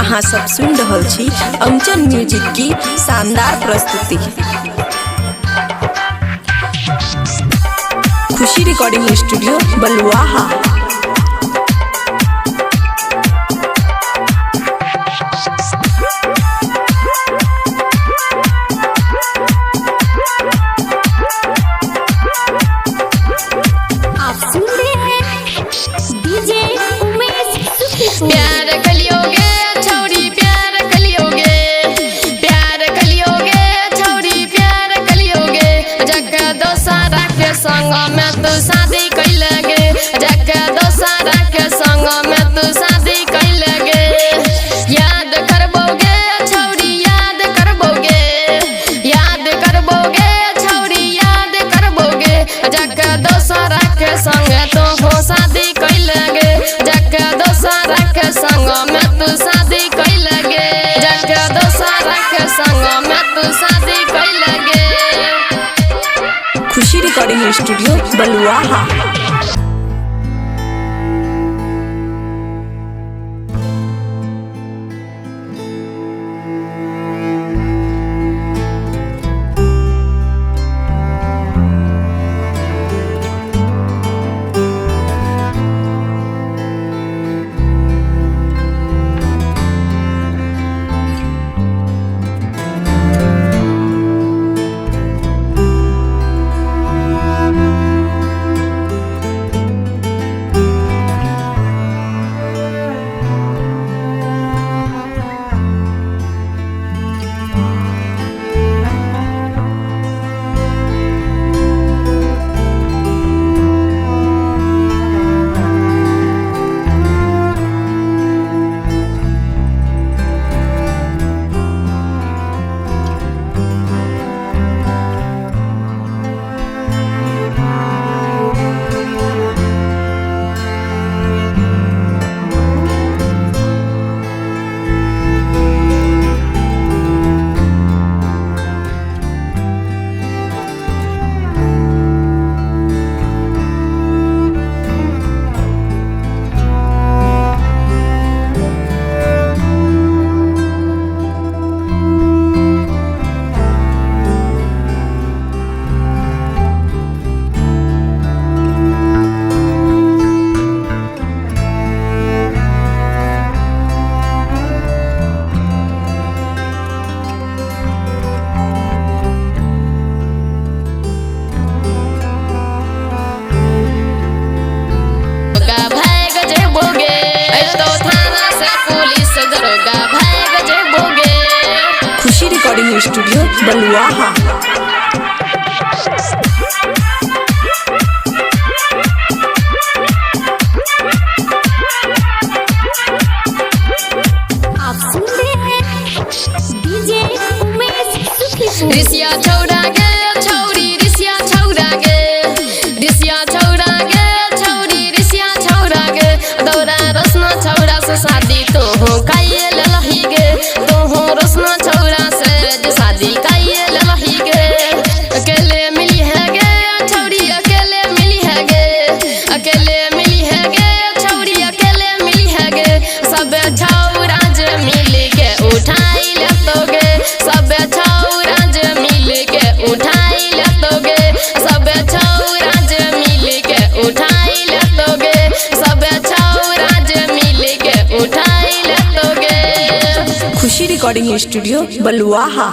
अहाँ सब सुन रहल छी अंचल म्यूजिक की शानदार प्रस्तुति। खुशी रिकॉर्डिंग स्टूडियो बलुआहा। प्यार कलियोगे छौरी प्यार कलियोगे, प्यार कलियोगे छौरी प्यार कलियोगे, जग दोसरा के संग में तू शादी कैलगे, जग दोसरा के संग में तू शादी कैलगे। याद करबोगे छौरी याद करबोगे, याद करबोगे छौरी याद करबोगे, जग दोसरा के संग तो हो शादी कैलगे, जग दोसरा के संग में तू शादी कैलगे, जग दोसरा के संग में तू शादी कैलगे। खुशी रिकॉर्डिंग स्टूडियो बलुआहा। खुशी रिकॉर्डिंग स्टूडियो बलुआहा। ऋषिया छौरा गे छौरी ऋषिया छौरा गे, ऋषिया छौरा गे छौरी ऋषिया छौरा गे, दौरा रोशना छौरा से शादी तो हो काये ललही गे, तो हो रोशना छौरा से जो शादी काये ललही गे। अकेले मिली है गे छौरी अकेले मिली है गे, अकेले मिली है गे छौरी अकेले मिली है गे, सब छौरा जे मिल के उठाई लेतोगे, सब छौरा जे मिल के उठाई लेतोगे, सब छौरा जे मिल के उठाई लेतोगे, सब छौरा जे मिल के उठाई लेतोगे। खुशी रिकॉर्डिंग स्टूडियो बलुआहा।